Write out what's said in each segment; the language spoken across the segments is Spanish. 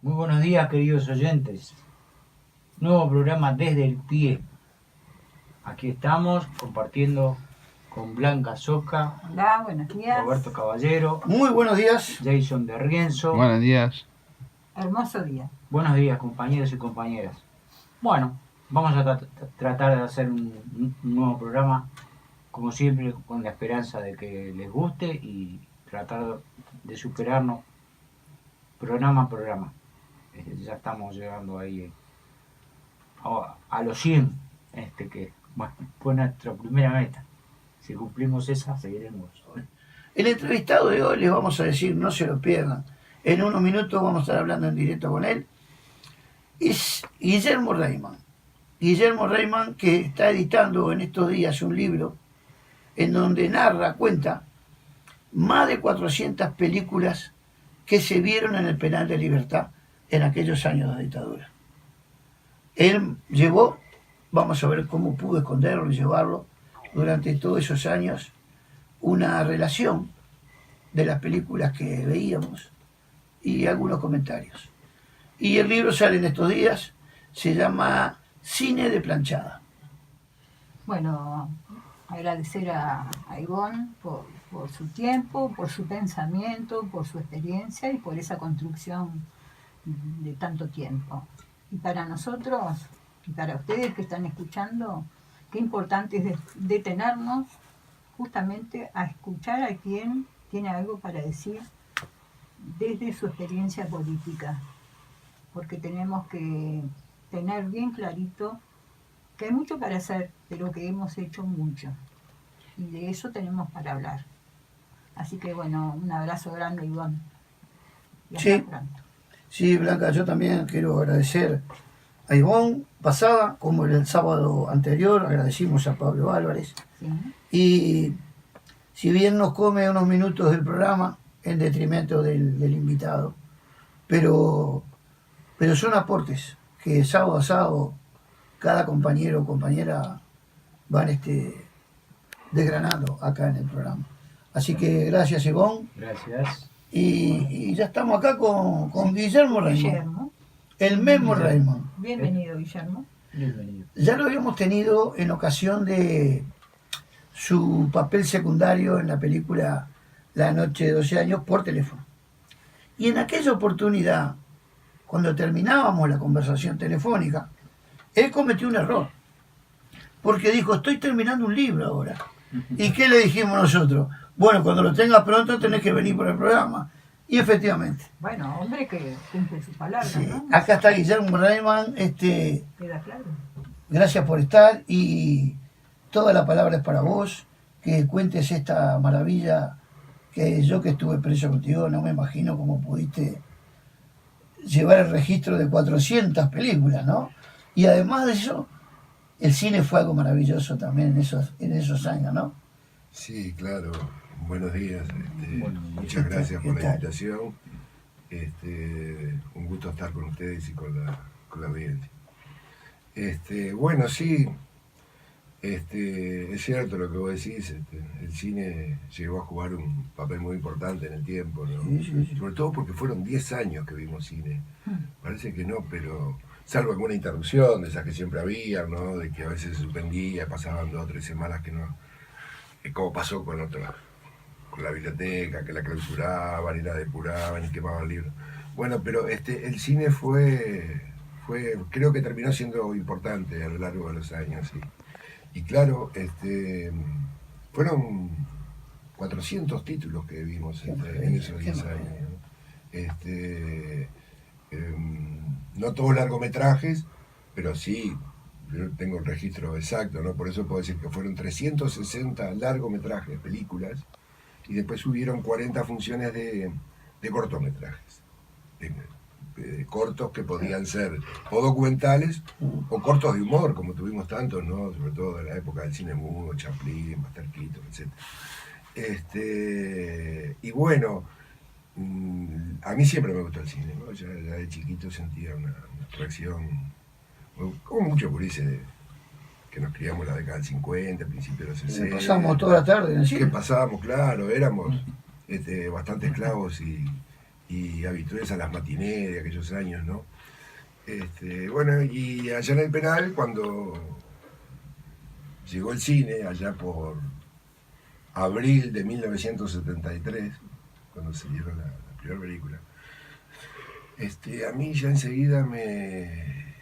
Muy buenos días, queridos oyentes. Nuevo programa Desde el Pie. Aquí estamos compartiendo con Blanca Soca, Hola, buenos días. Roberto Caballero, Muy buenos días. Jason de Rienzo. Buenos días. Hermoso día. Buenos días, compañeros y compañeras. Bueno, vamos a tratar de hacer un nuevo programa, como siempre, con la esperanza de que les guste y tratar de superarnos programa a programa. Ya estamos llegando ahí a los 100, que bueno, fue nuestra primera meta. Si cumplimos esa, seguiremos. El entrevistado de hoy les vamos a decir, no se lo pierdan. En unos minutos vamos a estar hablando en directo con él. Es Guillermo Reimann. Guillermo Reimann, que está editando en estos días un libro en donde cuenta más de 400 películas que se vieron en el penal de Libertad en aquellos años de dictadura. Él llevó, vamos a ver cómo pudo esconderlo y llevarlo durante todos esos años, una relación de las películas que veíamos y algunos comentarios. Y el libro sale en estos días, se llama Cine de Planchada. Bueno, agradecer a Ivonne por su tiempo, por su pensamiento, por su experiencia y por esa construcción de tanto tiempo. Y para nosotros, y para ustedes que están escuchando, qué importante es detenernos justamente a escuchar a quien tiene algo para decir desde su experiencia política, porque tenemos que tener bien clarito que hay mucho para hacer, pero que hemos hecho mucho, y de eso tenemos para hablar. Así que bueno, un abrazo grande, Ivonne, y hasta pronto. Sí, Blanca, yo también quiero agradecer a Ivonne Pasada, como el sábado anterior, agradecimos a Pablo Álvarez. Sí. Y si bien nos come unos minutos del programa, en detrimento del invitado, pero son aportes que sábado a sábado cada compañero o compañera van desgranando acá en el programa. Así que gracias, Ivonne. Gracias. Y ya estamos acá con Guillermo Reimann. El mismo Reimann. Bienvenido, Guillermo. Bienvenido. Ya lo habíamos tenido en ocasión de su papel secundario en la película La Noche de 12 años por teléfono. Y en aquella oportunidad, cuando terminábamos la conversación telefónica, él cometió un error. Porque dijo, estoy terminando un libro ahora. ¿Y qué le dijimos nosotros? Bueno, cuando lo tengas pronto tenés que venir por el programa. Y efectivamente. Bueno, hombre que cumple su palabra, Sí. ¿no? Acá está Guillermo Reimann. Queda claro. Gracias por estar y toda la palabra es para vos. Que cuentes esta maravilla que yo que estuve preso contigo no me imagino cómo pudiste llevar el registro de 400 películas, ¿no? Y además de eso, el cine fue algo maravilloso también en esos años, ¿no? Sí, claro. Buenos días. Buenos días. Muchas gracias por ¿Qué la tal? invitación. Un gusto estar con ustedes y con la audiencia. Bueno, sí, es cierto lo que vos decís. El cine llegó a jugar un papel muy importante en el tiempo, ¿no? Sí. Sobre todo porque fueron 10 años que vimos cine. Parece que no, pero salvo alguna interrupción de esas que siempre había, ¿no? De que a veces se suspendía, pasaban 2 o 3 semanas que no, como pasó con la biblioteca, que la clausuraban y la depuraban y quemaban libros. Bueno, pero el cine creo que terminó siendo importante a lo largo de los años. Y claro, fueron 400 títulos que vimos en esos 10 años, ¿no? No todos largometrajes, pero sí, yo tengo el registro exacto, ¿no? Por eso puedo decir que fueron 360 largometrajes, películas, y después hubieron 40 funciones de cortometrajes, de cortos que podían ser o documentales o cortos de humor, como tuvimos tantos, ¿no? Sobre todo en la época del cine mudo, Chaplin, Buster Keaton, etc. Y bueno, a mí siempre me gustó el cine, ¿no? Ya de chiquito sentía una atracción, como muchos gurises que nos criamos en la década del 50, principios de los 60. Pasamos toda la tarde en el cine. Que pasábamos, claro, éramos bastante esclavos y y habitués a las matinés de aquellos años, ¿no? Bueno, y allá en el penal, cuando llegó el cine, allá por abril de 1973, cuando se dieron la primera película, a mí ya enseguida me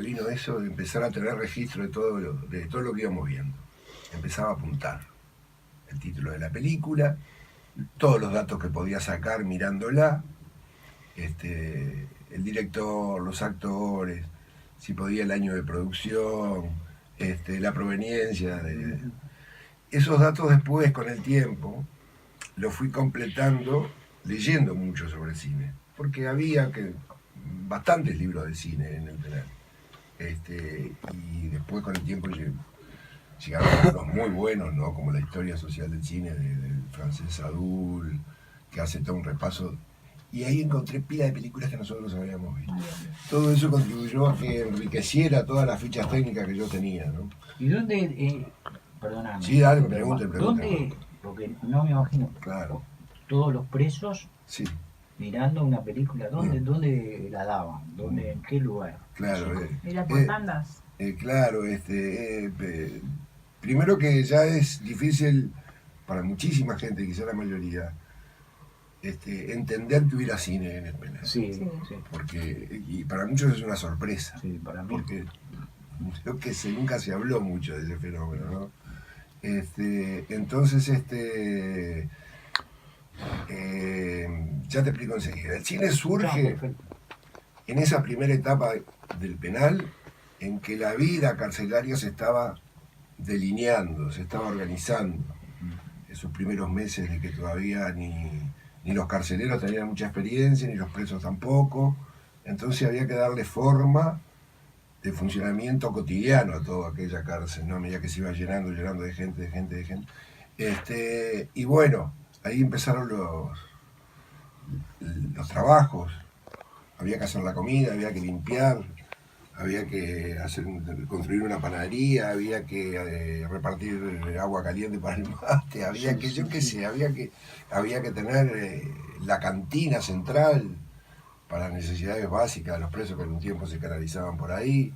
vino eso de empezar a tener registro de todo lo que íbamos viendo. Empezaba a apuntar el título de la película, todos los datos que podía sacar mirándola, el director, los actores, si podía el año de producción, la proveniencia de... Esos datos después, con el tiempo, los fui completando leyendo mucho sobre cine, porque había bastantes libros de cine en el penal. Y después con el tiempo llegaron los muy buenos, ¿no? Como la historia social del cine del francés Sadoul, que hace todo un repaso. Y ahí encontré pila de películas que nosotros habíamos visto. Todo eso contribuyó a que enriqueciera todas las fichas técnicas que yo tenía, ¿no? ¿Y dónde, perdóname? Sí, dale, pregunte. ¿Dónde, porque no me imagino, Claro, todos los presos sí, mirando una película, ¿dónde la daban? ¿En qué lugar? claro. Era por tandas. Claro, primero que ya es difícil para muchísima gente, quizá la mayoría, entender que hubiera cine en el penal. Sí, Sí. sí, Porque, y para muchos es una sorpresa, sí, para mí. porque creo que nunca se habló mucho de ese fenómeno, ¿no? Entonces, ya te explico enseguida. El cine surge en esa primera etapa del penal, en que la vida carcelaria se estaba delineando, se estaba organizando. Esos primeros meses de que todavía ni los carceleros tenían mucha experiencia, ni los presos tampoco. Entonces había que darle forma de funcionamiento cotidiano a toda aquella cárcel, ¿no? A medida que se iba llenando de gente. Y bueno, ahí empezaron los trabajos. Había que hacer la comida, había que limpiar, había que construir una panadería, había que repartir agua caliente para el mate, había que, yo qué sé, había que tener la cantina central para necesidades básicas de los presos que en un tiempo se canalizaban por ahí,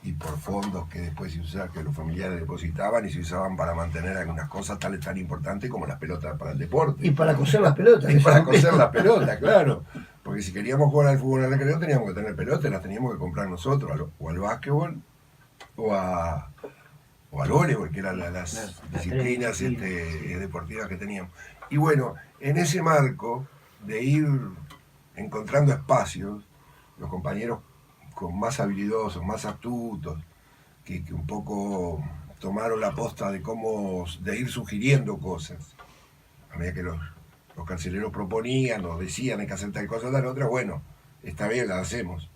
y por fondos que después se usaban, que los familiares depositaban y se usaban para mantener algunas cosas tan importantes como las pelotas para el deporte. Y para coser las pelotas. Y para coser las pelotas, claro. Porque si queríamos jugar al fútbol al recreo teníamos que tener pelotas, las teníamos que comprar nosotros, o al básquetbol, o al voleibol, que eran las disciplinas deportivas que teníamos. Y bueno, en ese marco de ir encontrando espacios, los compañeros más más astutos, que un poco tomaron la posta de ir sugiriendo cosas. A medida que los carceleros proponían o decían hay que hacer tal cosa o tal otra, bueno, está bien, la hacemos.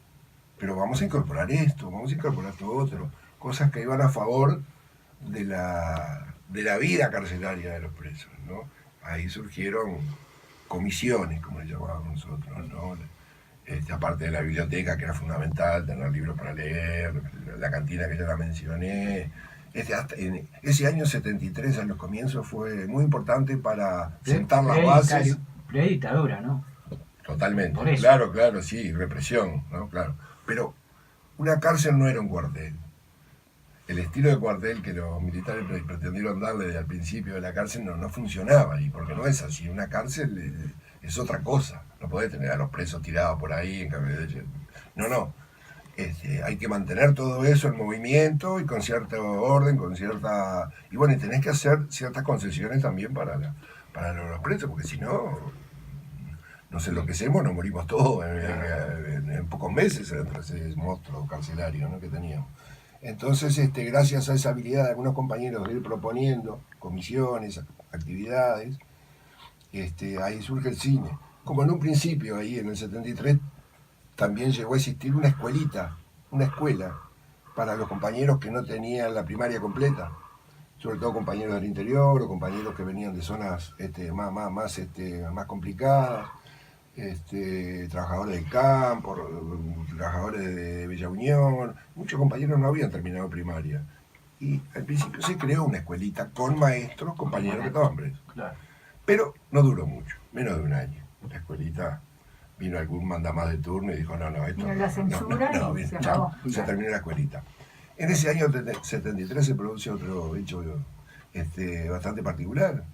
Pero vamos a incorporar esto, vamos a incorporar esto otro. Cosas que iban a favor de la vida carcelaria de los presos, ¿no? Ahí surgieron comisiones, como le llamábamos nosotros, ¿no? Aparte de la biblioteca, que era fundamental, tener libros para leer, la cantina que ya la mencioné. Ese año 73, a los comienzos, fue muy importante para sentar las bases. Predictadura, ¿no? Totalmente. Por eso. Claro, sí, represión, ¿no? Claro. Pero una cárcel no era un cuartel. El estilo de cuartel que los militares pretendieron darle desde el principio de la cárcel no funcionaba ahí, porque no es así. Una cárcel es otra cosa. No podés tener a los presos tirados por ahí en cambio de... No. Hay que mantener todo eso en movimiento y con cierto orden, y bueno, y tenés que hacer ciertas concesiones también para los presos, porque si no, nos enloquecemos, nos morimos todos en pocos meses dentro de ese monstruo carcelario, ¿no? que teníamos. Entonces, gracias a esa habilidad de algunos compañeros de ir proponiendo comisiones, actividades, ahí surge el cine. Como en un principio, ahí en el 73, también llegó a existir una escuela para los compañeros que no tenían la primaria completa, sobre todo compañeros del interior o compañeros que venían de zonas más complicadas, trabajadores del campo, trabajadores de Bella Unión. Muchos compañeros no habían terminado primaria. Y al principio se creó una escuelita con maestros, compañeros que estaban presos. Claro. Pero no duró mucho, menos de un año. La escuelita vino algún mandamás de turno y dijo, no, esto Vino la censura y bien, se acabó. se terminó la escuelita. En ese año 73 se produce otro hecho bastante particular,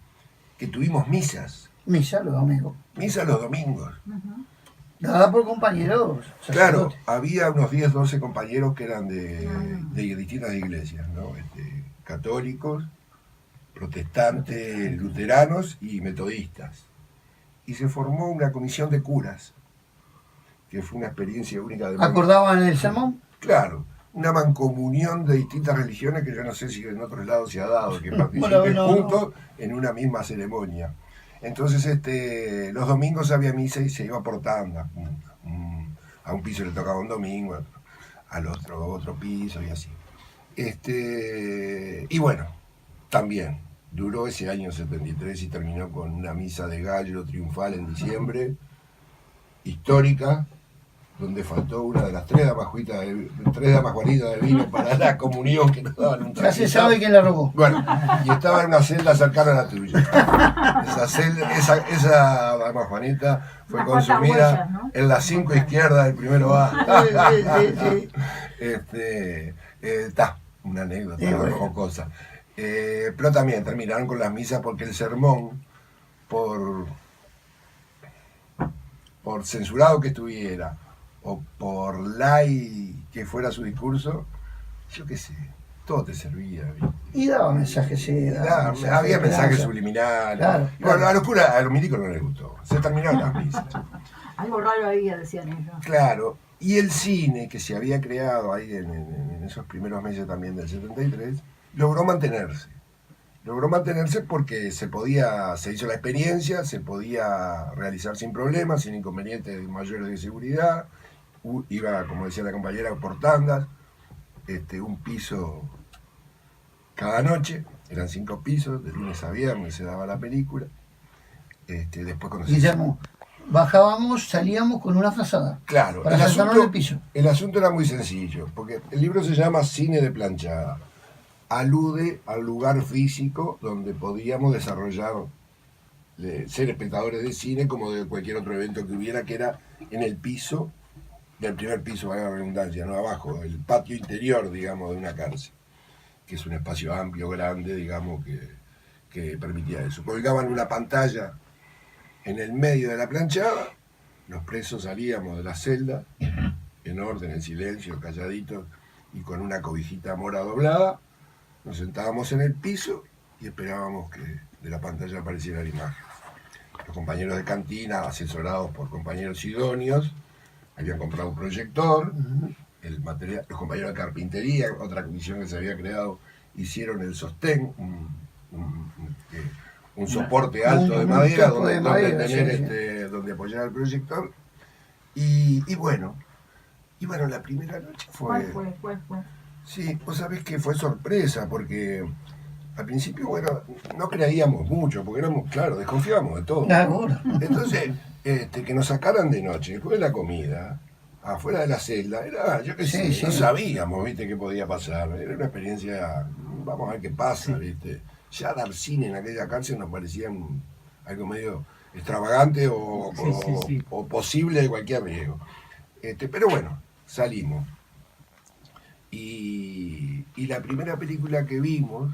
que tuvimos misas Misa los domingos. los domingos. Ujú. Dada por compañeros. Claro, sacerdotes. había unos 10, 12 compañeros que eran de distintas iglesias, ¿no? Católicos, protestantes, luteranos y metodistas. Y se formó una comisión de curas, que fue una experiencia única de ¿Acordaban el sermón? Claro, una mancomunión de distintas religiones que yo no sé si en otros lados se ha dado, que participen Bueno, juntos en una misma ceremonia. Entonces los domingos había misa y se iba por tanda. A un piso le tocaba un domingo, al otro piso y así. Y bueno, también duró ese año 73 y terminó con una misa de gallo triunfal en diciembre, histórica, donde faltó una de las tres damas Juanitas de vino para la comunión que nos daban un Ya se traguito. sabe quién la robó. Bueno, y estaba en una celda cercana a la tuya. Esa dama Juanita fue Unas cuantas consumida huellas, ¿no? en las 5 izquierdas del primero A. Sí. Una anécdota, Sí, bueno. jocosa. Pero también terminaron con las misas porque el sermón, por censurado que estuviera, o por que fuera su discurso, yo qué sé, todo te servía, ¿viste? Y daba mensajes, sí. Había mensajes esperanza. subliminales. Claro, Y bueno, claro. a los milicos no les gustó. Se terminaron las misas. Algo raro había, decían ellos. Claro. Y el cine que se había creado ahí en esos primeros meses también del 73, logró mantenerse. Logró mantenerse porque se hizo la experiencia, se podía realizar sin problemas, sin inconvenientes mayores de seguridad. Iba, como decía la compañera, por tandas, un piso cada noche, eran 5 pisos, de lunes a viernes se daba la película. Después cuando Guillermo, bajábamos, salíamos con una frazada. Claro, Para sentarnos en el piso. el asunto era muy sencillo, porque el libro se llama Cine de Planchada. Alude al lugar físico donde podíamos desarrollar, ser espectadores de cine como de cualquier otro evento que hubiera, que era en el piso, del primer piso, valga la redundancia, no abajo, el patio interior, digamos, de una cárcel, que es un espacio amplio, grande, digamos, que permitía eso. Colgaban una pantalla en el medio de la planchada, los presos salíamos de la celda, en orden, en silencio, calladitos, y con una cobijita mora doblada, nos sentábamos en el piso y esperábamos que de la pantalla apareciera la imagen. Los compañeros de cantina, asesorados por compañeros idóneos, habían comprado un proyector, el material, los compañeros de carpintería, otra comisión que se había creado, hicieron el sostén, un soporte alto de madera donde apoyar el proyector. Y bueno, la primera noche ¿Cuál fue? Sí, vos sabés que fue sorpresa, porque al principio, bueno, no creíamos mucho, porque desconfiábamos de todo. Ahora. Entonces, que nos sacaran de noche, después de la comida, afuera de la celda, era, yo qué sé, Sí, no sí. sabíamos, viste, qué podía pasar. Era una experiencia, vamos a ver qué pasa, viste. Ya dar cine en aquella cárcel nos parecía algo medio extravagante o posible de cualquier riesgo. Pero bueno, salimos. Y la primera película que vimos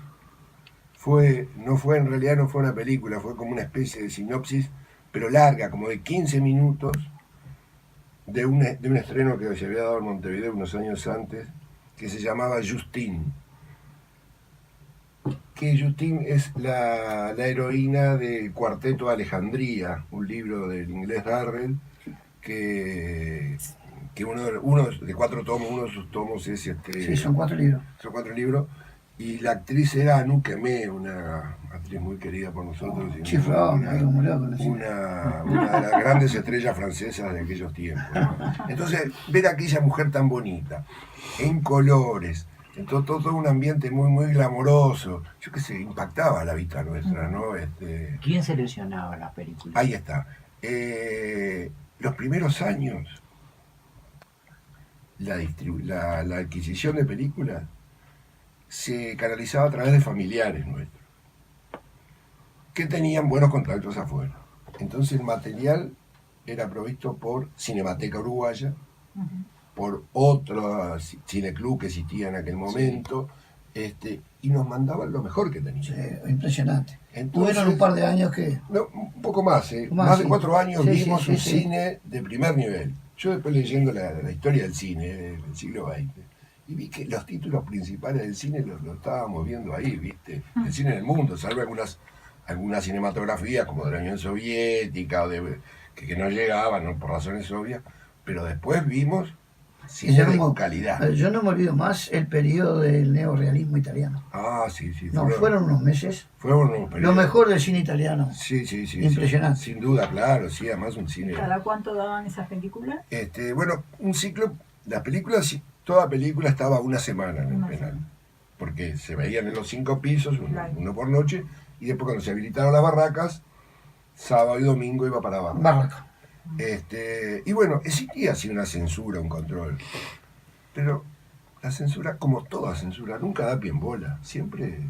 en realidad no fue una película, fue como una especie de sinopsis, pero larga, como de 15 minutos, de un estreno que se había dado en Montevideo unos años antes, que se llamaba Justine. Que Justine es la heroína del Cuarteto de Alejandría, un libro del inglés Darrell, que uno de 4 tomos, uno de sus tomos es Sí, son 4 libros. Son 4 libros, y la actriz era Anouk Aimée, una actriz muy querida por nosotros. Chiflón, algo muy loco. Una de las grandes estrellas francesas de aquellos tiempos, ¿no? Entonces, ver a aquella mujer tan bonita, en colores, en todo un ambiente muy, muy glamoroso, yo qué sé, impactaba la vista nuestra, ¿no? ¿Quién seleccionaba las películas? Ahí está. Los primeros años, la adquisición de películas se canalizaba a través de familiares nuestros, que tenían buenos contactos afuera. Entonces el material era provisto por Cinemateca Uruguaya, Ujú. por otro cineclub que existía en aquel momento, y nos mandaban lo mejor que tenían. Sí, impresionante. Entonces, Tuvieron un par de años que... no, un poco más, Más, más de sí. 4 años Sí, vimos sí, un sí. cine de primer nivel. Yo después leyendo la historia del cine del siglo XX, y vi que los títulos principales del cine los estábamos viendo ahí, ¿viste? El cine en el mundo, salvo algunas cinematografías como de la Unión Soviética, o que no llegaban, ¿no? Por razones obvias, pero después vimos cine Guillermo, de calidad. yo no me olvido más el periodo del neorrealismo italiano. Ah, sí, sí. No, fueron unos meses. fueron unos Lo periodos. mejor del cine italiano. Sí, sí, sí. Impresionante. Sí, sin duda, claro, sí, además un cine. ¿Cada cuánto daban esas películas? Bueno, un ciclo, las películas, toda película estaba una semana en el Una penal, semana. porque se veían en los 5 pisos, Claro. uno por noche, y después cuando se habilitaron las barracas, sábado y domingo iba para barracas. Barraca. Y bueno, existía así una censura, un control, pero la censura, como toda censura, nunca da pie en bola, siempre...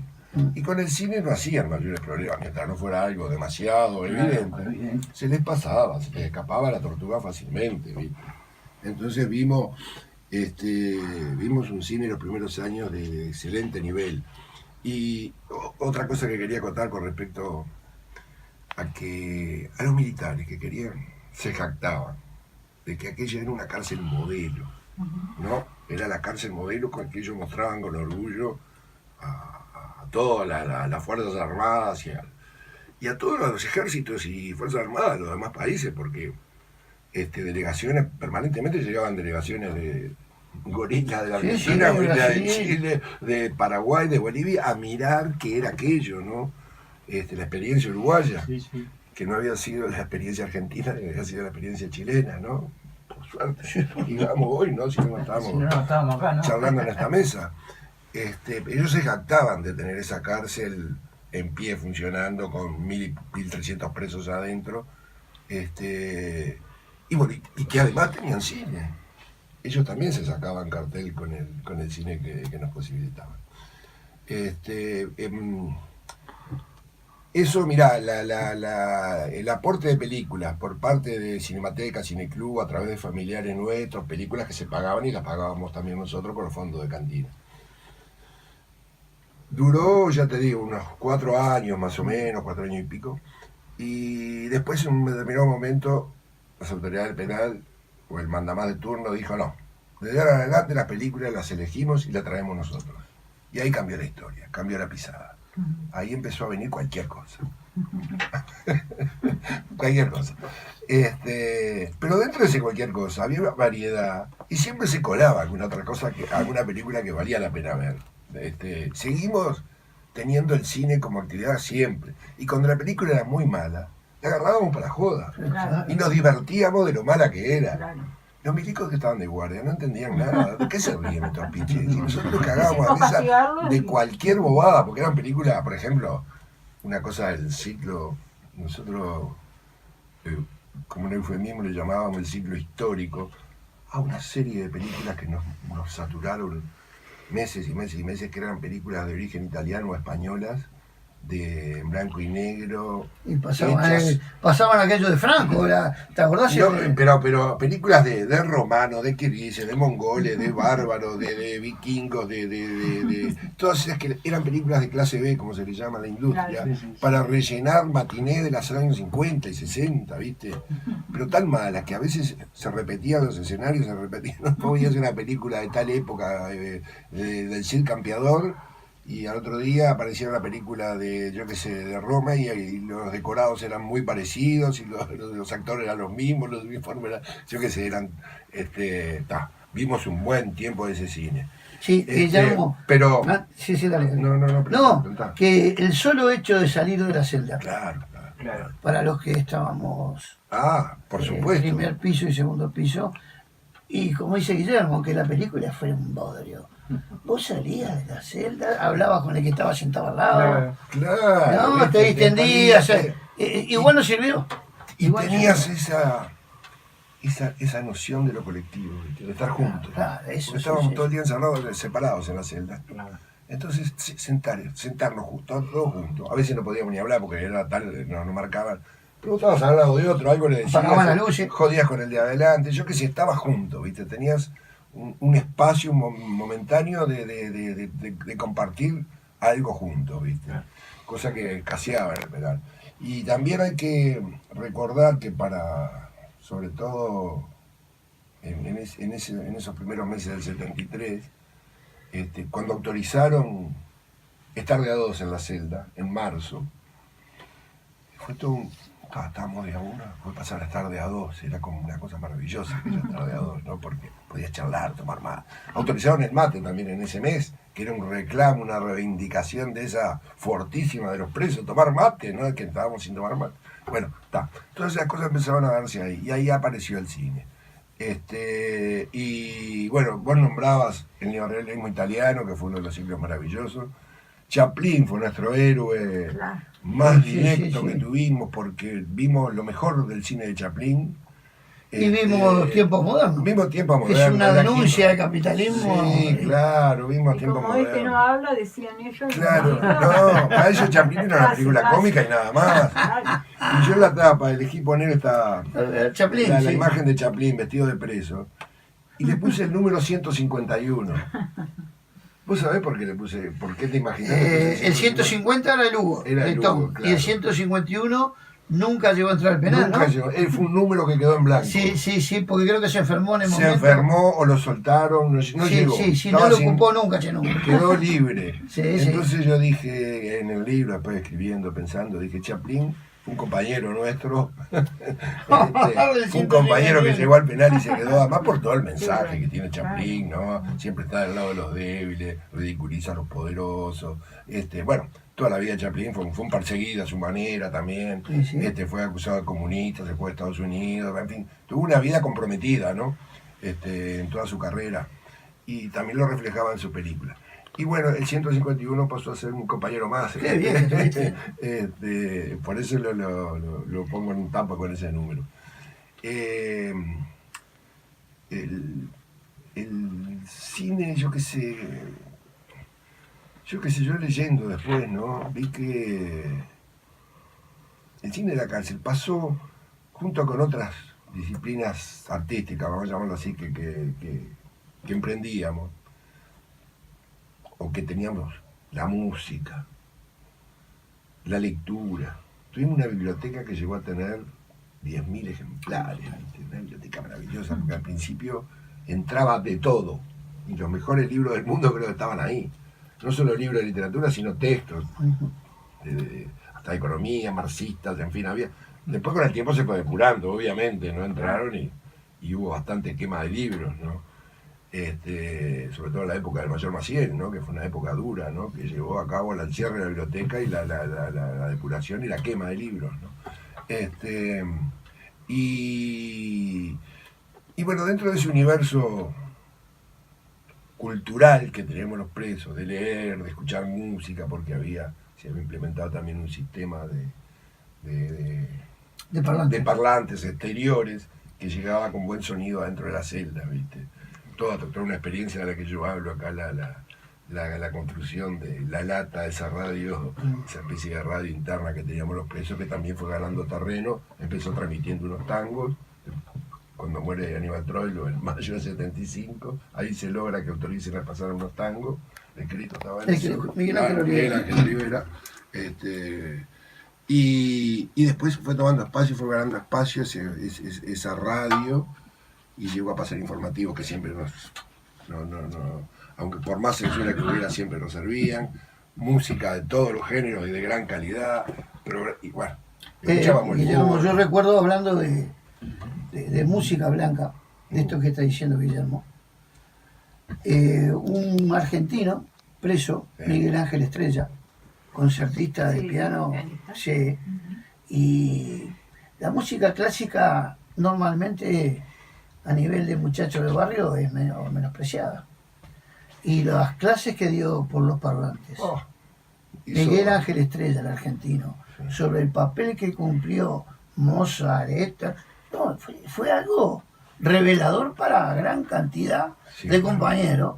Y con el cine no hacían mayores problemas, mientras no fuera algo demasiado evidente. Evidente. Se les pasaba, se les escapaba la tortuga fácilmente, ¿viste? Entonces vimos un cine en los primeros años de excelente nivel. Y otra cosa que quería contar con respecto a los militares que se jactaban de que aquella era una cárcel modelo, ¿no? Era la cárcel modelo con que ellos mostraban con orgullo a todas las Fuerzas Armadas y a todos los ejércitos y Fuerzas Armadas de los demás países, porque delegaciones, permanentemente llegaban delegaciones de gorilas de la Sí, sí, Argentina, de gorilas de Brasil. Chile, de Paraguay, de Bolivia, a mirar qué era aquello, ¿no? La experiencia uruguaya, Sí, sí. que no había sido la experiencia argentina, que había sido la experiencia chilena, ¿no? Por suerte, digamos hoy, ¿no? Si no estábamos Si no, no estábamos acá, ¿no? charlando en esta mesa. Ellos se jactaban de tener esa cárcel en pie funcionando con 1.300 presos adentro, y bueno, y que además tenían cine. Ellos también se sacaban cartel con el cine que nos posibilitaban. Eso, mirá, el aporte de películas por parte de Cinemateca, Cineclub, a través de familiares nuestros, películas que se pagaban y las pagábamos también nosotros con los fondos de cantina. Duró, ya te digo, unos 4 años más o menos, 4 años y pico, y después en un determinado momento las autoridades del penal o el mandamás de turno dijo no, desde ahora en adelante las películas las elegimos y las traemos nosotros. Y ahí cambió la historia, cambió la pisada. Ahí empezó a venir cualquier cosa. Cualquier cosa. Pero dentro de ese cualquier cosa había una variedad y siempre se colaba alguna otra cosa, alguna película que valía la pena ver. Seguimos teniendo el cine como actividad siempre. Y cuando la película era muy mala, la agarrábamos para joda. Claro. Y nos divertíamos de lo mala que era. Claro. Los milicos que estaban de guardia no entendían nada. ¿De qué se ríen estos pinches? Y nosotros cagábamos Sí, a risa castigarlos de y- cualquier bobada, porque eran películas, por ejemplo, una cosa del ciclo, nosotros, como un eufemismo le llamábamos el ciclo histórico, a una serie de películas que nos saturaron meses y meses y meses, que eran películas de origen italiano o españolas, de blanco y negro. Y pasaban, hechas- pasaban aquello de Franco, ¿te acordás? No, pero películas de romanos, de kirguises, de mongoles, de bárbaros, de vikingos, todas esas que eran películas de clase B, como se le llama a la industria, Claro. Sí, sí, sí. para rellenar matiné de los años 50 y 60, ¿viste? Pero tan malas que a veces se repetían los escenarios, no podía ser una película de tal época, del Cid Campeador, y al otro día aparecía una película de, yo qué sé, de Roma, y los decorados eran muy parecidos, y los actores eran los mismos, los uniformes eran, yo qué sé, eran, vimos un buen tiempo de ese cine. Sí, Guillermo. Pero, Sí, sí, dale. no, No, preguntá. que el solo hecho de salir de la celda, Claro. Claro. para los que estábamos Por en supuesto. primer piso y segundo piso, y como dice Guillermo, que la película fue un bodrio. Vos salías de la celda, hablabas con el que estaba sentado al lado, Claro. no, te ¿viste? distendías, Saliste, igual no sirvió. y igual tenías sirvió. esa noción de lo colectivo, ¿viste? De estar juntos. Claro, eso, Porque estábamos sí, todo el día encerrados, separados en la celda. Claro. Entonces, sentarnos juntos, todos juntos. A veces no podíamos ni hablar porque era tarde, no marcaban. Pero vos estabas al lado de otro, algo le Apagaban las decías, luces. jodías con el de adelante, yo qué sé, estabas junto, ¿viste? Tenías un espacio momentáneo de compartir algo juntos, ¿viste? Cosa que escaseaba en el penal. Y también hay que recordar que sobre todo en esos primeros meses del 73, cuando autorizaron estar de a dos en la celda, en marzo, fue todo estábamos de a una, fue pasar a estar de a dos, era como una cosa maravillosa estar de a dos, ¿no? Porque podías charlar, tomar mate. Autorizaron el mate también en ese mes, que era un reclamo, una reivindicación de esa fortísima de los presos, tomar mate, ¿no? Que estábamos sin tomar mate. Bueno, está. Todas esas cosas empezaron a darse ahí, y ahí apareció el cine. Y bueno, vos nombrabas el neorrealismo italiano, que fue uno de los siglos maravillosos. Chaplin fue nuestro héroe Claro. más Sí, directo sí, sí. que tuvimos, porque vimos lo mejor del cine de Chaplin. Y vimos tiempos modernos. Vimos tiempos Es modernos. una denuncia del capitalismo. Sí, claro, vimos Y tiempos como modernos. este no habla, decían ellos. Claro, no, para eso Chaplin era una película Casi. cómica y nada más. Claro. Y yo en la tapa elegí poner Chaplin, la sí. imagen de Chaplin vestido de preso y le puse el número 151. ¿Vos sabés por qué le puse? ¿Por qué te imaginás? El 150 era el Hugo, Era el el Tom. Hugo, claro. Y el 151 nunca llegó a entrar al penal, Nunca ¿no? llegó. Fue un número que quedó en blanco. Sí, sí, sí, porque creo que se enfermó en el Se momento. enfermó o lo soltaron, no Sí, llegó. sí, sí, no Estaba lo sin- ocupó nunca ese número. Quedó libre. Sí, sí. Entonces yo dije en el libro, después escribiendo, pensando, dije, Chaplin fue un compañero nuestro, fue un compañero que llegó al penal y se quedó, además por todo el mensaje que tiene Chaplin, ¿no? Siempre está del lado de los débiles, ridiculiza a los poderosos. Bueno, toda la vida Chaplin fue un perseguido a su manera también. Sí, sí. Fue acusado de comunista, se fue a Estados Unidos, en fin, tuvo una vida comprometida, ¿no? En toda su carrera. Y también lo reflejaba en su película. Y bueno, el 151 pasó a ser un compañero más. Qué bien, estuviste. Por eso lo pongo en tapa con ese número. El cine, yo qué sé, yo leyendo después, ¿no? Vi que el cine de la cárcel pasó junto con otras disciplinas artísticas, vamos a llamarlo así, que emprendíamos, o que teníamos la música, la lectura. Tuvimos una biblioteca que llegó a tener 10.000 ejemplares, ¿viste? Una biblioteca maravillosa, porque al principio entraba de todo, y los mejores libros del mundo creo que estaban ahí. No solo libros de literatura, sino textos, hasta economía, marxistas, en fin, había. Después con el tiempo se fue depurando, obviamente, ¿no? Entraron y hubo bastante quema de libros, ¿no? Sobre todo en la época del Mayor Maciel, ¿no? Que fue una época dura, ¿no? Que llevó a cabo el cierre de la biblioteca y la depuración y la quema de libros, ¿no? Y bueno, dentro de ese universo cultural que tenemos los presos, de leer, de escuchar música, porque se había implementado también un sistema De parlante. de parlantes exteriores que llegaba con buen sonido adentro de la celda, ¿viste? Toda una experiencia de la que yo hablo acá, la construcción de la lata, esa radio, esa especie de radio interna que teníamos los presos, que también fue ganando terreno, empezó transmitiendo unos tangos. Cuando muere Aníbal Troilo en mayo del 75, ahí se logra que autoricen a pasar unos tangos. El escrito estaba en eso. Miguel Ángel Olivera. Miguel Ángel Olivera. Y después fue tomando espacio, fue ganando espacio esa radio, y llegó a pasar informativos que siempre aunque por más censura que hubiera, siempre nos servían. Música de todos los géneros y de gran calidad. Y bueno, escuchábamos el Guillermo, fútbol. yo recuerdo hablando de música blanca, de esto que está diciendo Guillermo, un argentino preso, Miguel Ángel Estrella, concertista de Sí, piano, pianista. sí, y la música clásica normalmente a nivel de muchacho de barrio es menospreciada. Y las clases que dio por los parlantes, Oh, Miguel Ángel Estrella, el argentino, sobre el papel que cumplió Mozart, no, fue algo revelador para gran cantidad Sí, de claro. compañeros,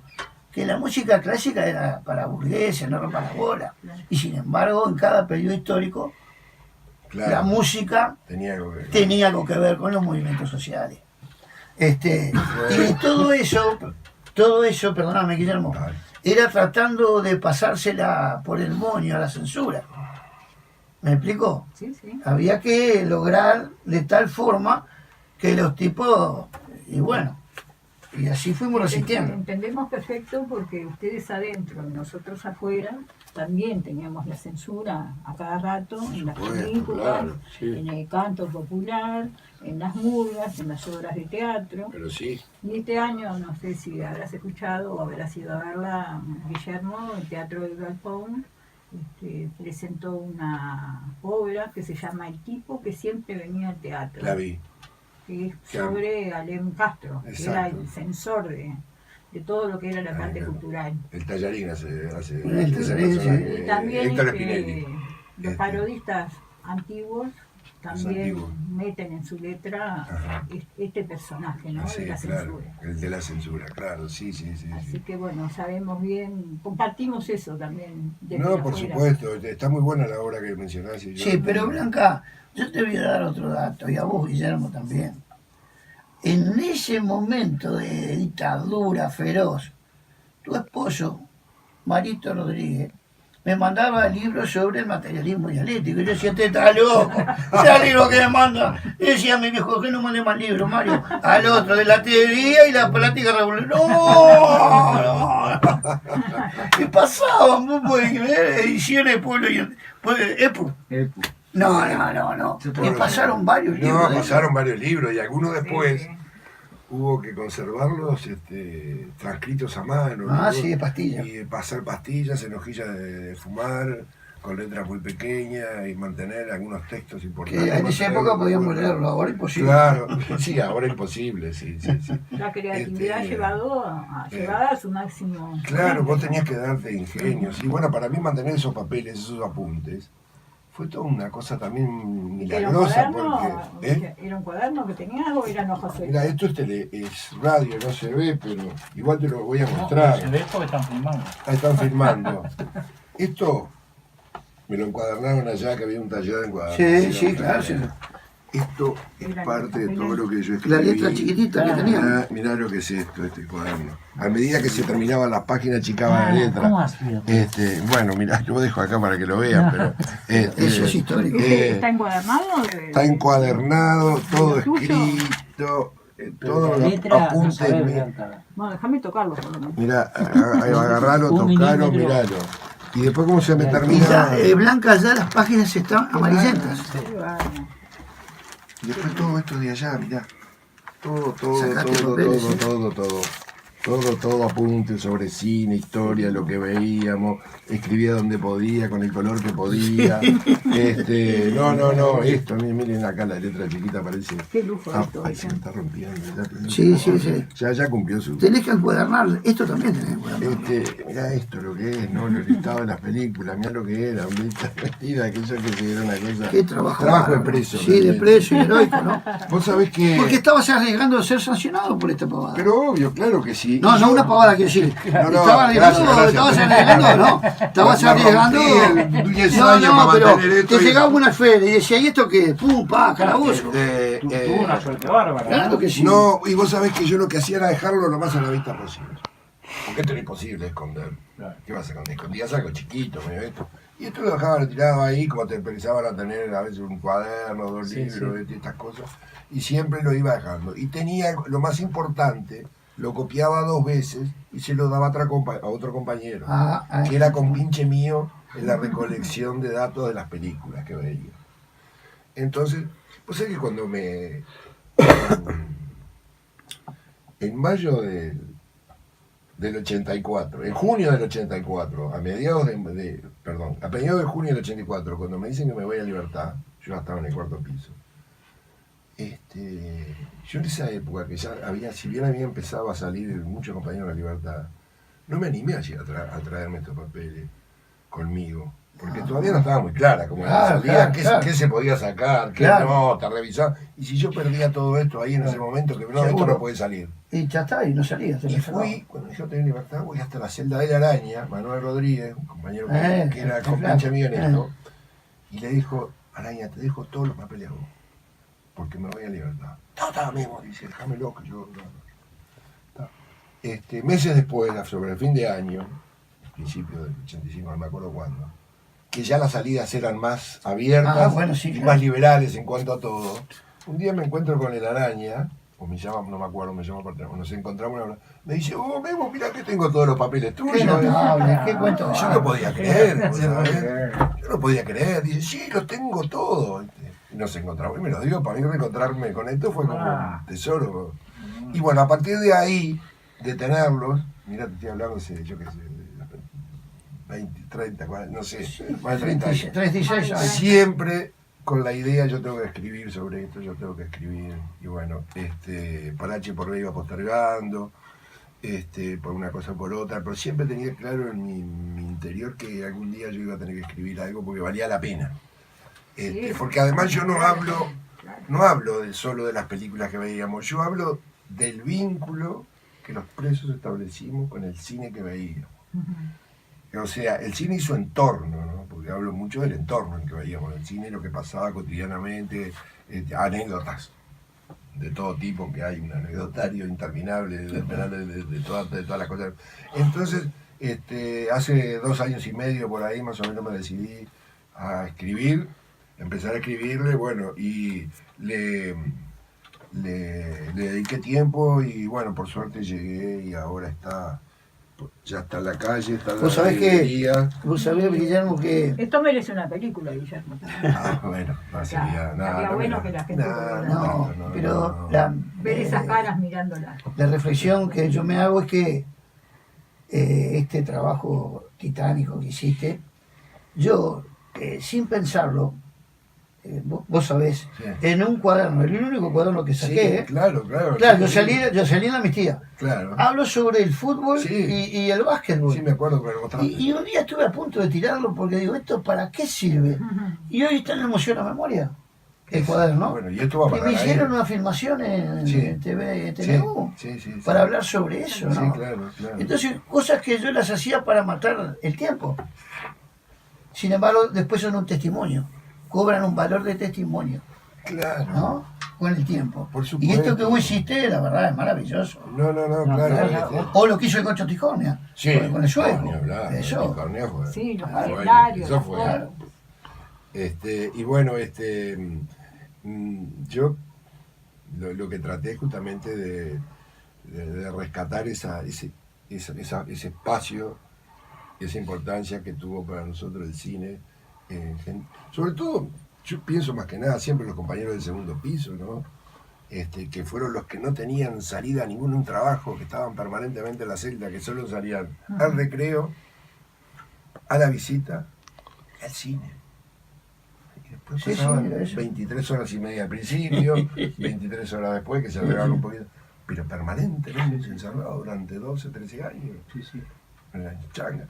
que la música clásica era para burgueses, no era para bola. Y sin embargo, en cada periodo histórico Claro. la música Tenía algo que ver. tenía algo que ver con los movimientos sociales. Y todo eso, perdóname Guillermo, Vale. era tratando de pasársela por el moño a la censura. ¿Me explico? Sí, sí. Había que lograr de tal forma que los tipos, y bueno, y así fuimos resistiendo. Entendemos perfecto porque ustedes adentro y nosotros afuera también teníamos la censura a cada rato en las supuesto, películas, claro, sí. en el canto popular, en las murgas, en las obras de teatro. Pero sí, Y este año, no sé si habrás escuchado o habrás ido a verla, Guillermo, el Teatro de Galpón, presentó una obra que se llama El tipo que siempre venía al teatro. la vi. Que es Claro. sobre Alem Castro, que era Exacto. el censor de todo lo que era la parte Claro. cultural. El tallarín hace El ese tallarín, personaje, Y también Héctor Spinelli. los Este. parodistas antiguos también antiguos. meten en su letra Ajá. este personaje, ¿no? Sí, de la claro, censura. el de la censura, claro, sí, sí, sí. Así sí. que bueno, sabemos bien, compartimos eso también. desde No, por afuera. supuesto, está muy buena la obra que mencionás. Y yo- Sí, pero Blanca, yo te voy a dar otro dato, y a vos Guillermo también. En ese momento de dictadura feroz, tu esposo, Marito Rodríguez, me mandaba libros sobre el materialismo dialéctico. Y yo decía, te está loco, ese libro que me manda. Y decía a mi viejo, que no mande más libros, Mario. Al otro, de la teoría y la práctica revolucionaria. No, no. ¿Qué pasaba? ¿Vos podés creer? Ediciones Pueblo y Epu. No. Y pasaron varios libros. No, de pasaron varios libros y algunos después Sí, sí. hubo que conservarlos transcritos a mano. Ah, ¿no? sí, de pastillas. Y pasar pastillas en hojillas de fumar, con letras muy pequeñas y mantener algunos textos importantes. Que en esa mantenerlos época de podíamos acuerdo. leerlo, ahora imposible. Claro, sí, ahora imposible, sí. La creatividad Este, llevada a su máximo. Claro, vos tenías que darte ingenios. Y bueno, para mí mantener esos papeles, esos apuntes, fue toda una cosa también ¿Y que era un milagrosa. cuaderno? Porque, ¿Era un cuaderno que tenías o eran hojas Mira, sueltas? esto es radio, no se ve, pero igual te lo voy a No, mostrar. se ve porque están filmando. Ahí están filmando. Esto me lo encuadernaron allá, que había un taller encuadernado. Sí, claro. Sí. Esto es Mira, parte de mira. todo lo que yo escribí. La letra chiquitita que tenía. Mirá lo que es esto, este cuaderno. A medida que se terminaban las páginas, achicaba la letra. ¿Cómo ha sido? Bueno, mirá, yo dejo acá para que lo vean, pero Eso es histórico. ¿Está encuadernado? está encuadernado, todo ¿Lo tuyo? escrito, todos La los letra no apuntes. sabe Blanca. Bueno, déjame tocarlo por lo menos. Mirá, agarralo, Un tocalo, milímetro. miralo. Y después cómo se me Y termina. ya, Blanca, ya las páginas están amarillentas. Qué bárbaro. Y después todo esto de allá, mirá. Todo, Sacate papeles, ¿eh? todo apunte sobre cine, historia, lo que veíamos, escribía donde podía, con el color que podía. Esto, miren acá la letra chiquita parece. Qué lujo esto. Ay, se me está rompiendo. Sí. Ya cumplió su. Tenés que encuadernar, esto también tenés que encuadernar. Mirá esto lo que es, ¿no? Los listados de las películas, mirá lo que era, mentira, aquello que era una cosa. Qué trabajo. Trabajo de bárbaro. preso. Sí, de preso y heroico, ¿no? Vos sabés que. Porque estabas arriesgando a ser sancionado por esta pavada. Pero obvio, claro que sí. No, Y no yo- una pavada, quiero decir. No, Estabas arriesgando, gracias. estabas arriesgando, ¿no? Estabas Me arriesgando. rompí el 10 No, años no, para pero mantener esto te y- llegaba una feria y decía, ¿y esto qué? Pum, pa, calabozo. Tuvo una suerte bárbara. Claro que sí. No, y vos sabés que yo lo que hacía era dejarlo lo más a la vista posible. Porque esto era imposible de esconder. Claro. ¿Qué vas a esconder? Escondías algo chiquito, medio esto. Y esto lo dejaba retirado ahí, como te empezaban a tener a veces un cuaderno, dos Sí, libros, estas cosas. Y siempre lo iba dejando. Y tenía lo más importante, lo copiaba 2 veces y se lo daba a otro compañero. Que era compinche mío en la recolección de datos de las películas que veía. Entonces, pues es que cuando en mayo del 84, en junio del 84, a mediados de junio del 84, cuando me dicen que me voy a Libertad, yo ya estaba en el 4º piso. Yo en esa época, que ya si bien había empezado a salir muchos compañeros de la Libertad, no me animé a traerme estos papeles conmigo, porque todavía no estaba muy clara cómo Claro, salía, claro. qué se podía sacar, qué Claro. nota, revisar, y si yo perdía todo esto ahí en ese momento, que no, esto Seguro. no puede salir. Y ya está, y no salía. Y fui, cuando yo tenía libertad, voy hasta la celda de la araña, Manuel Rodríguez, un compañero que era está compinche claro. mío en esto, y le dijo, Araña, te dejo todos los papeles a vos, porque me voy a libertad. Está, amigo, dice, déjamelo que yo... meses después, sobre el fin de año, principio del 85, no me acuerdo cuándo, que ya las salidas eran más abiertas Sí, y claro. más liberales en cuanto a todo. Un día me encuentro con el Araña, o me llama, no me acuerdo, me llama por teléfono, nos encontramos, me dice, Memo, mira que tengo todos los papeles tuyos. Qué notable, qué cuento. Yo no podía creer, ¿vos sabés? Yo no podía creer, dice, sí, los tengo todos. Y nos encontramos, y me lo digo, para mí reencontrarme con esto fue como un tesoro. Y bueno, a partir de ahí, de tenerlos, mirá, te estoy hablando hace, yo qué sé, 20, 30, 40, no sé, más de 30 años. 36 años. Siempre con la idea, yo tengo que escribir sobre esto, yo tengo que escribir. Y bueno, por H por B iba postergando, por una cosa o por otra, pero siempre tenía claro en mi interior que algún día yo iba a tener que escribir algo porque valía la pena. Porque además yo no hablo solo de las películas que veíamos, yo hablo del vínculo que los presos establecimos con el cine que veíamos. O sea, el cine y su entorno, ¿no? Porque hablo mucho del entorno en que veíamos el cine, lo que pasaba cotidianamente, anécdotas de todo tipo, que hay un anecdotario interminable de todas las cosas. Entonces, hace 2 años y medio por ahí más o menos me decidí a escribir, empezar a escribirle, bueno, y le dediqué tiempo y bueno, por suerte llegué y ahora ya está en la calle, está en la Vos sabés librería. vos sabés, Guillermo, que... Esto merece una película, Guillermo. Bueno, no sería nada. Estaría bueno que la gente No, pero ver esas caras mirándola. la reflexión que yo me hago es que este trabajo titánico que hiciste, yo, sin pensarlo, vos sabés, Sí. en un cuaderno, el único cuaderno que saqué, Sí, claro. Claro, Sí, yo salí en la amnistía. Claro. Hablo sobre el fútbol Sí. y el básquetbol. Sí, me acuerdo que me lo mostraste. Y un día estuve a punto de tirarlo porque digo, ¿esto para qué sirve? Y hoy está en el Museo de la Memoria, el cuaderno. Bueno, y esto va a Y parar me ahí. hicieron una filmación en Sí. TVU Sí. para hablar sobre eso, ¿no? Sí, claro. Entonces, cosas que yo las hacía para matar el tiempo. Sin embargo, después son un testimonio. Cobran un valor de testimonio, Claro. ¿no? Con el tiempo. Por Y supuesto. esto que vos hiciste, la verdad, es maravilloso. No, claro. O lo que hizo el Concho Ticornia, Sí. con el suelo. Ni hablar, Eso. Ticornia fue. Sí, los Bueno, calendarios. eso fue. Claro. Y bueno, yo lo que traté justamente de rescatar ese espacio, esa importancia que tuvo para nosotros el cine, sobre todo, yo pienso más que nada siempre los compañeros del segundo piso, ¿no? Que fueron los que no tenían salida a ningún trabajo, que estaban permanentemente en la celda, que solo salían al recreo, a la visita, al cine. Y después Sí, pasaban sí, eso. 23 horas y media al principio, 23 horas después, que se agregaban un poquito, pero permanentemente encerrados durante 12, 13 años. En la changa.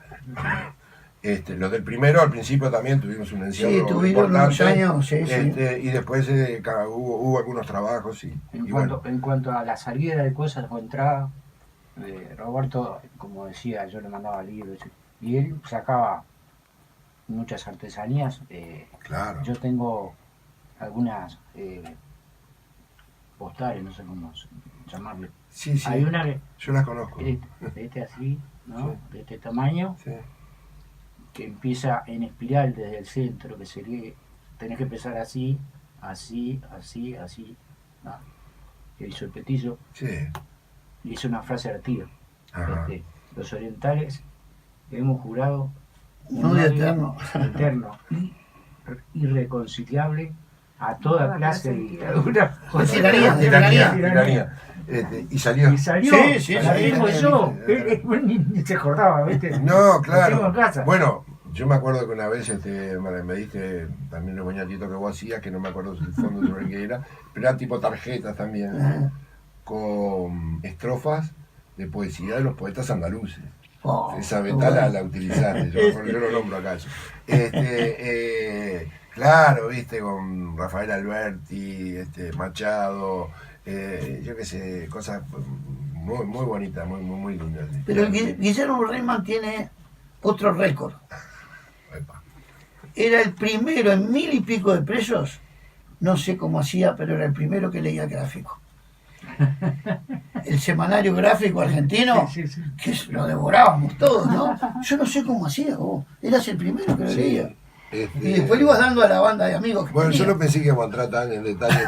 Los del primero al principio también tuvimos un encierro Sí, tuvieron unos importante, años, sí. y después hubo algunos trabajos y bueno. En cuanto a la salida de cosas o entrada, Roberto, como decía, yo le mandaba libros y él sacaba muchas artesanías. Claro. Yo tengo algunas postales, no sé cómo llamarle. Sí, Hay una que yo las conozco. de así, ¿no? Sí. De este tamaño, Sí. que empieza en espiral desde el centro, que sería, tenés que empezar así, ¿no? Que hizo el Petillo, Sí. y hizo una frase artida. Ajá. Los orientales hemos jurado Un odio eterno. eterno, irreconciliable a toda clase de dictadura. Tiranía. Y salió. Y salió, Sí, la sí, tengo sí, yo. sí. Ni se acordaba, ¿viste? No, Lo tengo en claro. casa. Bueno, yo me acuerdo que una vez me diste también los bañatitos que vos hacías, que no me acuerdo el fondo sobre qué era, pero eran tipo tarjetas también, con estrofas de poesía de los poetas andaluces. Oh, Esa qué beta bueno. la utilizaste, yo lo nombro acá. Claro, viste, con Rafael Alberti, Machado, yo qué sé, cosas muy, muy bonitas, muy lindas. Pero Guillermo Reyman tiene otro récord. Epa. era el primero en 1000 y pico de presos. No sé cómo hacía, pero era el primero que leía el gráfico. El semanario gráfico argentino, Sí, sí, sí. que lo devorábamos todos, ¿no? Yo no sé cómo hacía vos. Eras el primero que lo Sí, leía. este, Y después le ibas dando a la banda de amigos que Bueno, yo tenía. no pensé que íbamos a entrar tan en detalle,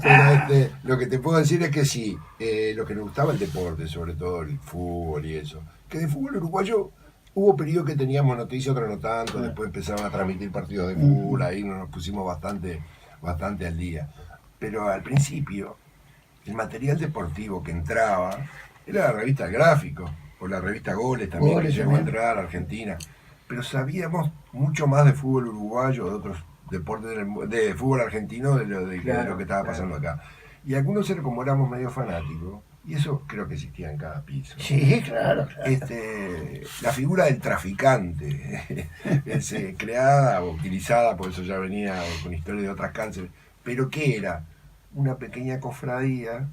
pero lo que te puedo decir es que sí, lo que nos gustaba el deporte, sobre todo el fútbol y eso, que de fútbol uruguayo hubo periodos que teníamos noticias, otros no tanto, después empezaban a transmitir partidos de fútbol, ahí nos pusimos bastante al día. Pero al principio, el material deportivo que entraba era la revista El Gráfico, o la revista Goles también, Goles que llegó a también. entrar a Argentina. Pero sabíamos mucho más de fútbol uruguayo, de otros deportes, de fútbol argentino, de lo que estaba pasando acá. Y algunos, como éramos medio fanáticos, y eso creo que existía en cada piso. Sí, claro. La figura del traficante, creada o utilizada, por eso ya venía con historia de otras cárceles, pero que era una pequeña cofradía,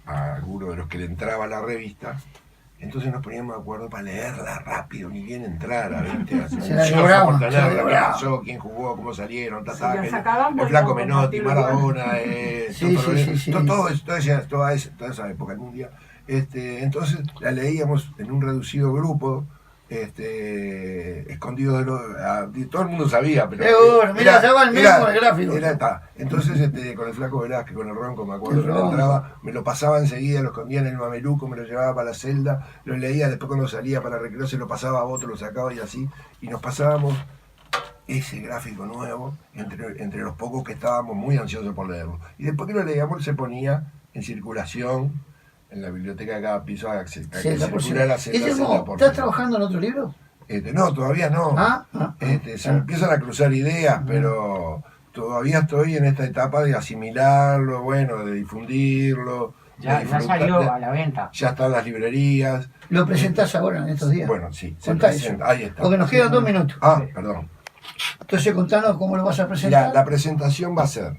a alguno de los que le entraba a la revista, entonces nos poníamos de acuerdo para leerla rápido, ni bien entrara, ¿viste? Se la devoraban, por se la tenerla, devoraban. qué pasó, quién jugó, cómo salieron, Se la sacaban el por flaco no Menotti, compartirlo. Maradona, Sí, sí. todo eso, toda esa época del mundial. Entonces la leíamos en un reducido grupo, escondidos todo el mundo sabía, pero Seguro, mira, ya va el mismo el gráfico. entonces con el flaco Velázquez, con el Ronco, me acuerdo El que Ronco. entraba, me lo pasaba enseguida, lo escondía en el mameluco, me lo llevaba para la celda, lo leía, después cuando salía para recreo se lo pasaba a otro, lo sacaba y así, y nos pasábamos ese gráfico nuevo entre los pocos que estábamos muy ansiosos por leerlo. Y después que lo leíamos se ponía en circulación en la biblioteca de cada piso a que circulara la celda ¿Estás por trabajando en otro libro? No, todavía no. Se me empiezan a cruzar ideas, pero todavía estoy en esta etapa de asimilarlo, bueno, de difundirlo. Ya salió a la venta. Ya están las librerías. ¿Lo presentás ahora en estos días? Bueno, sí, se Contá presenta. eso. Ahí está. Porque nos quedan 2 minutos. Perdón. Entonces contanos cómo lo vas a presentar. La presentación va a ser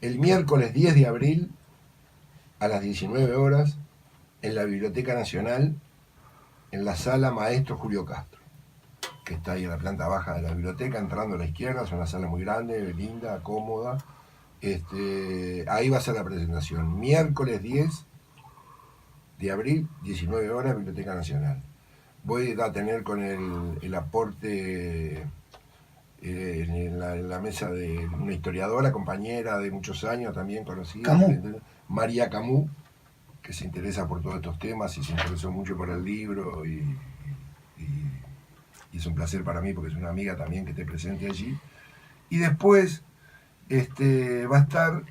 el miércoles 10 de abril a las 19 horas en la Biblioteca Nacional, en la sala Maestro Julio Castro, que está ahí en la planta baja de la biblioteca, entrando a la izquierda. Es una sala muy grande, linda, cómoda. Ahí va a ser la presentación. Miércoles 10 de abril, 19 horas, Biblioteca Nacional. Voy a tener con el aporte en la mesa de una historiadora, compañera de muchos años, también conocida, Camus. María Camus, que se interesa por todos estos temas y se interesó mucho por el libro y es un placer para mí porque es una amiga también que esté presente allí. Y después va a estar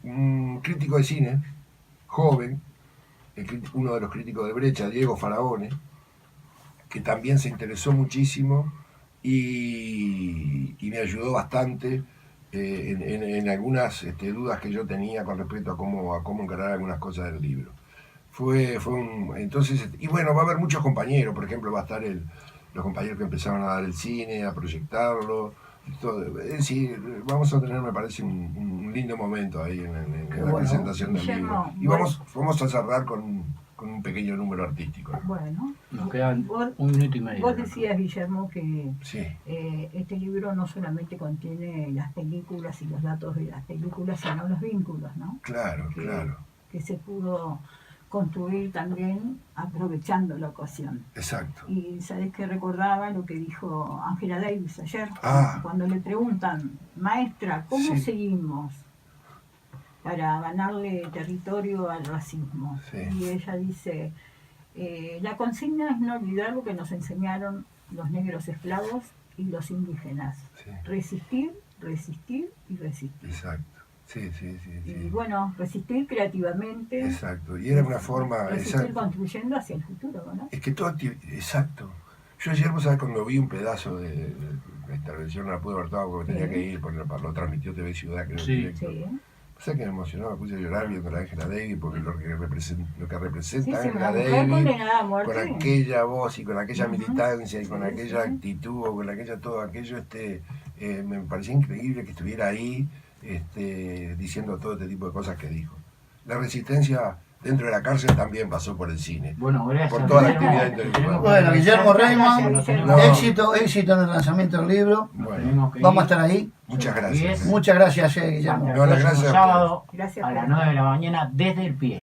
un crítico de cine, joven, uno de los críticos de Brecha, Diego Faraone, que también se interesó muchísimo y me ayudó bastante en algunas dudas que yo tenía con respecto a cómo encarar algunas cosas del libro. Entonces, y bueno, va a haber muchos compañeros, por ejemplo, va a estar los compañeros que empezaron a dar el cine, a proyectarlo. Es decir, vamos a tener, me parece, un lindo momento ahí en la bueno. presentación del Guillermo, libro. Y vamos a cerrar con un pequeño número artístico, ¿no? Bueno, Nos quedan vos, 1 minuto y medio. vos decías, Guillermo, que Sí, este libro no solamente contiene las películas y los datos de las películas, sino los vínculos, ¿no? claro. Que se pudo construir también aprovechando la ocasión. Exacto. Y sabés que recordaba lo que dijo Angela Davis ayer, cuando le preguntan, maestra, ¿cómo Sí. seguimos para ganarle territorio al racismo? Sí. Y ella dice, la consigna es no olvidar lo que nos enseñaron los negros esclavos y los indígenas. Sí. Resistir, resistir y resistir. Exacto. Sí. Y bueno, resistir creativamente. Exacto. Y era una forma. Resistir Exacto. construyendo hacia el futuro, ¿no? Es que todo. Exacto. Yo ayer, vos sabés, cuando vi un pedazo de la intervención, no la pude ver toda porque tenía que ir, porque lo transmitió TV Ciudad, creo, Sí. directo. Sí. ¿Sabes que me emocionó? Me puse a llorar viendo a la Angela Davis, porque lo que representa Sí, sí, Angela una mujer Davis, condenada a con muerte. aquella voz y con aquella Ujú. militancia y con Sí, aquella sí. actitud, o con aquella todo aquello, me parecía increíble que estuviera ahí diciendo todo este tipo de cosas que dijo. La resistencia dentro de la cárcel también pasó por el cine. Bueno, gracias. Por toda la Guillermo. actividad intelectual. Tenemos que Bueno, Guillermo agradecer. Reimann, Nos tenemos No. éxito en el lanzamiento del libro. Bueno, tenemos que Vamos a ir. estar ahí. muchas Son las gracias. 10. Muchas gracias, Guillermo. Hasta el No, las próximo gracias a sábado Gracias a por las estar. 9 de la mañana desde el pie.